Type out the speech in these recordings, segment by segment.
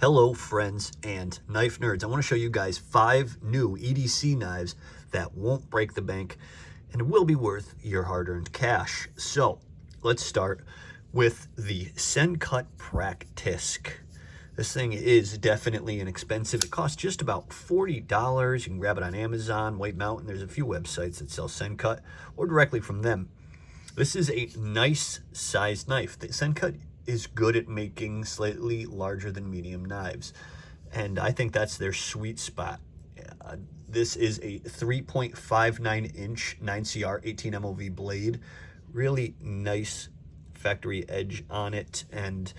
Hello friends and knife nerds. I want to show you guys 5 new EDC knives that won't break the bank and will be worth your hard-earned cash. So let's start with the Sencut Praktisk. This thing is definitely inexpensive. It costs just about $40. You can grab it on Amazon, White Mountain. There's a few websites that sell Sencut or directly from them. This is a nice sized knife. The Sencut is good at making slightly larger than medium knives, and I think that's their sweet spot. This is a 3.59 inch 9CR 18 MOV blade. Really nice factory edge on it, and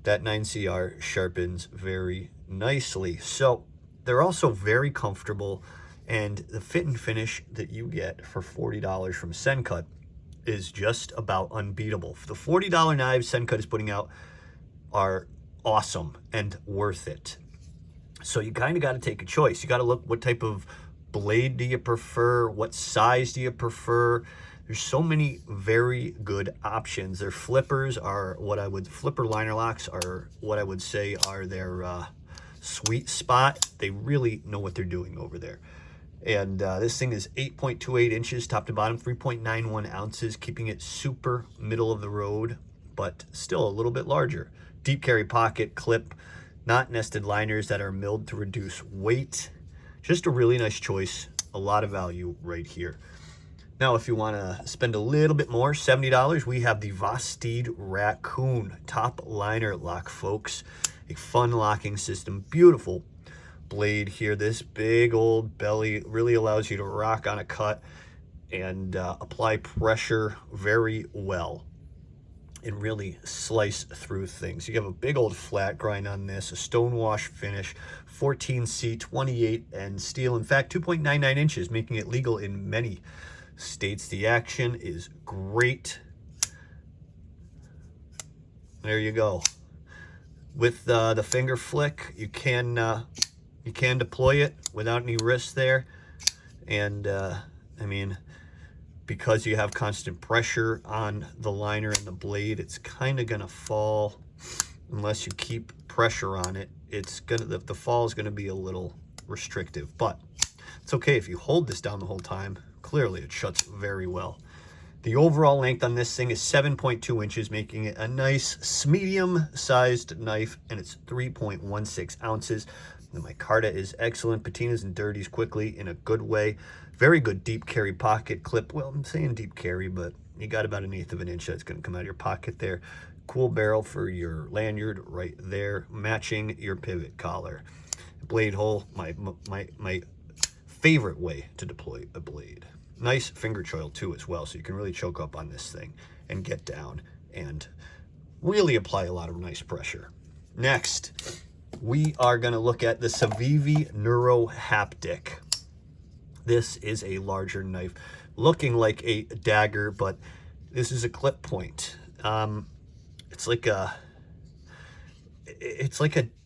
that 9CR sharpens very nicely. So they're also very comfortable, and the fit and finish that you get for $40 from Sencut is just about unbeatable. The $40 knives Sencut is putting out are awesome and worth it. So you kind of got to take a choice. You got to look, what type of blade do you prefer? What size do you prefer? There's so many very good options. Their flippers are flipper liner locks are what I would say are their sweet spot. They really know what they're doing over there. And this thing is 8.28 inches top to bottom, 3.91 ounces, keeping it super middle of the road, but still a little bit larger. Deep carry pocket, clip, not nested liners that are milled to reduce weight. Just a really nice choice. A lot of value right here. Now, if you want to spend a little bit more, $70, we have the Vosteed Raccoon top liner lock, folks. A fun locking system, beautiful blade here. This big old belly really allows you to rock on a cut and apply pressure very well and really slice through things. You have a big old flat grind on this, a stonewash finish, 14C, 28 and steel. In fact, 2.99 inches, making it legal in many states. The action is great. There you go. With the finger flick, you can deploy it without any risk there. And I mean, because you have constant pressure on the liner and the blade, it's kind of gonna fall unless you keep pressure on it. It's gonna, the fall is gonna be a little restrictive, but it's okay if you hold this down the whole time. Clearly it shuts very well. The overall length on this thing is 7.2 inches, making it a nice medium-sized knife, and it's 3.16 ounces. The micarta is excellent. Patinas and dirties quickly in a good way. Very good deep carry pocket clip. Well, I'm saying deep carry, but you got about 1/8 of an inch that's going to come out of your pocket there. Cool barrel for your lanyard right there, matching your pivot collar. Blade hole, my favorite way to deploy a blade. Nice finger choil too as well, so you can really choke up on this thing and get down and really apply a lot of nice pressure. Next, we are going to look at the Civivi Neurohaptic. This is a larger knife, looking like a dagger, but this is a clip point. It's like a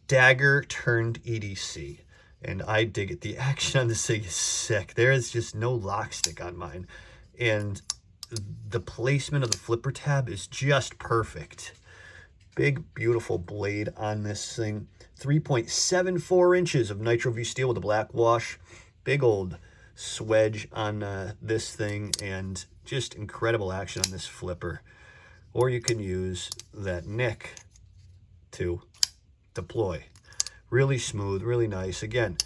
dagger turned EDC, and I dig it. The action on this thing is sick. There is just no lock stick on mine, and the placement of the flipper tab is just perfect. Big, beautiful blade on this thing. 3.74 inches of nitro V steel with a black wash. Big old swedge on this thing, and just incredible action on this flipper. Or you can use that nick to deploy. Really smooth, really nice. Again,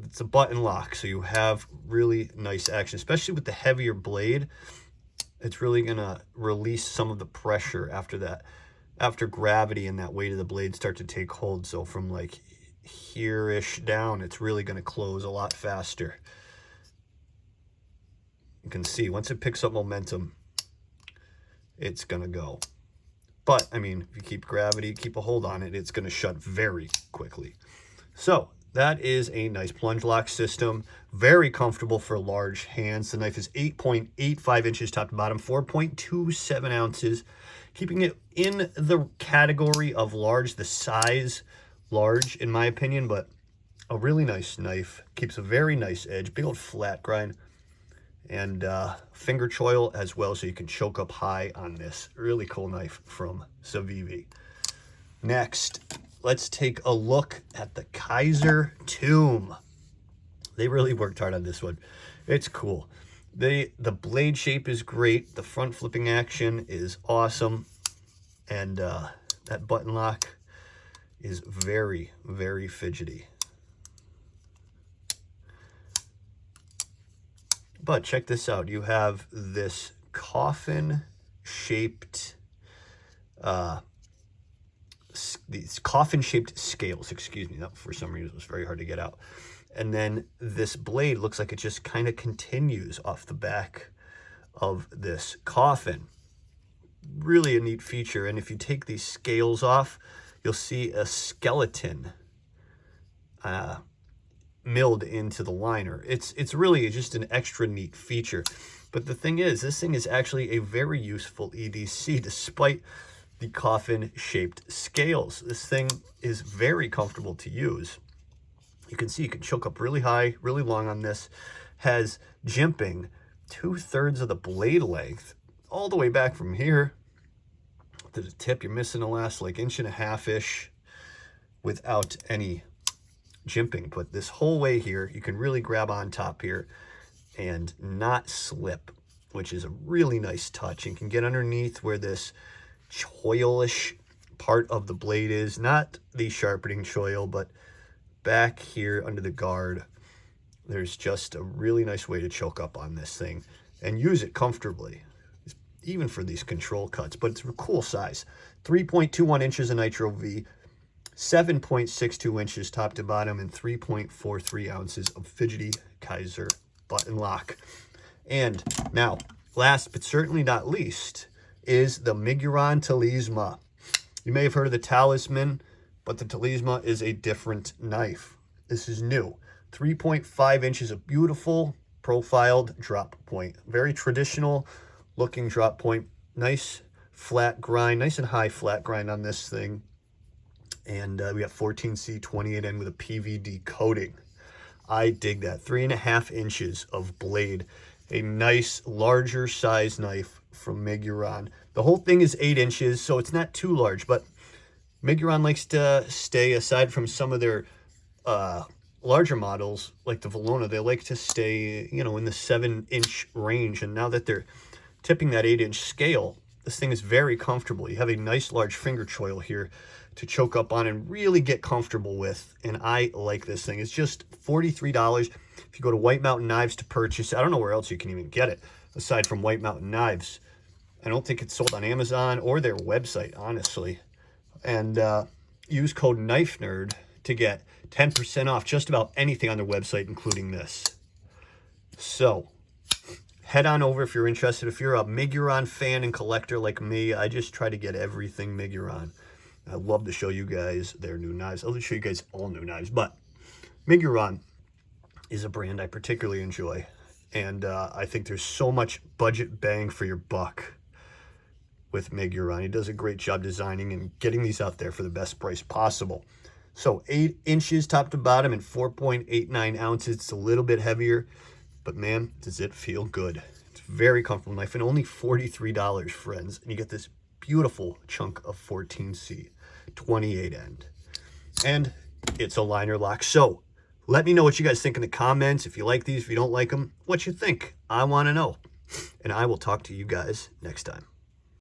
it's a button lock, so you have really nice action, especially with the heavier blade. It's really gonna release some of the pressure after that. After gravity and that weight of the blade start to take hold. So from like here-ish down, it's really going to close a lot faster. You can see once it picks up momentum, it's going to go. But I mean, if you keep gravity, keep a hold on it, it's going to shut very quickly. So that is a nice plunge lock system. Very comfortable for large hands. The knife is 8.85 inches top to bottom, 4.27 ounces, keeping it in the category of large, the size large in my opinion, but a really nice knife. Keeps a very nice edge, big old flat grind, and finger choil as well, so you can choke up high on this. Really cool knife from Civivi. Next, let's take a look at the Kizer Tomb. They really worked hard on this one. It's cool. The blade shape is great. The front flipping action is awesome. And that button lock is very, very fidgety. But check this out. You have this coffin-shaped, these coffin-shaped scales, excuse me. That, for some reason, it was very hard to get out. And then this blade looks like it just kind of continues off the back of this coffin. Really a neat feature. And if you take these scales off, you'll see a skeleton milled into the liner. It's really just an extra neat feature. But the thing is, this thing is actually a very useful EDC despite the coffin-shaped scales. This thing is very comfortable to use. You can see you can choke up really high, really long on this. Has jimping 2/3 of the blade length all the way back from here to the tip. You're missing the last like 1.5-ish without any jimping. But this whole way here, you can really grab on top here and not slip, which is a really nice touch. You can get underneath where this choil-ish part of the blade is, not the sharpening choil, but back here under the guard. There's just a really nice way to choke up on this thing and use it comfortably, even for these control cuts. But it's a cool size. 3.21 inches of nitro V, 7.62 inches top to bottom, and 3.43 ounces of fidgety Kizer button lock. And now, last but certainly not least, is the Miguron Talisma. You may have heard of the Talisman, but the Talisma is a different knife. This is new. 3.5 inches of beautiful profiled drop point. Very traditional looking drop point. Nice flat grind, nice and high flat grind on this thing. And we got 14C 28N with a PVD coating. I dig that. 3.5 inches of blade. A nice larger size knife from Miguron. The whole thing is 8 inches, so it's not too large, but Miguron likes to stay, aside from some of their larger models, like the Valona, they like to stay, you know, in the 7-inch range. And now that they're tipping that 8-inch scale, this thing is very comfortable. You have a nice large finger choil here to choke up on and really get comfortable with. And I like this thing. It's just $43. If you go to White Mountain Knives to purchase, I don't know where else you can even get it aside from White Mountain Knives. I don't think it's sold on Amazon or their website, honestly. And use code KNIFENERD to get 10% off just about anything on their website, including this. So head on over if you're interested. If you're a Miguron fan and collector like me, I just try to get everything Miguron. I love to show you guys their new knives. I'll show you guys all new knives, but Miguron is a brand I particularly enjoy. And I think there's so much budget bang for your buck with Miguron. He does a great job designing and getting these out there for the best price possible. So 8 inches top to bottom and 4.89 ounces. It's a little bit heavier, but man, does it feel good. It's a very comfortable knife and only $43, friends. And you get this beautiful chunk of 14C 28 end. And it's a liner lock. So let me know what you guys think in the comments. If you like these, if you don't like them, what you think. I want to know. And I will talk to you guys next time.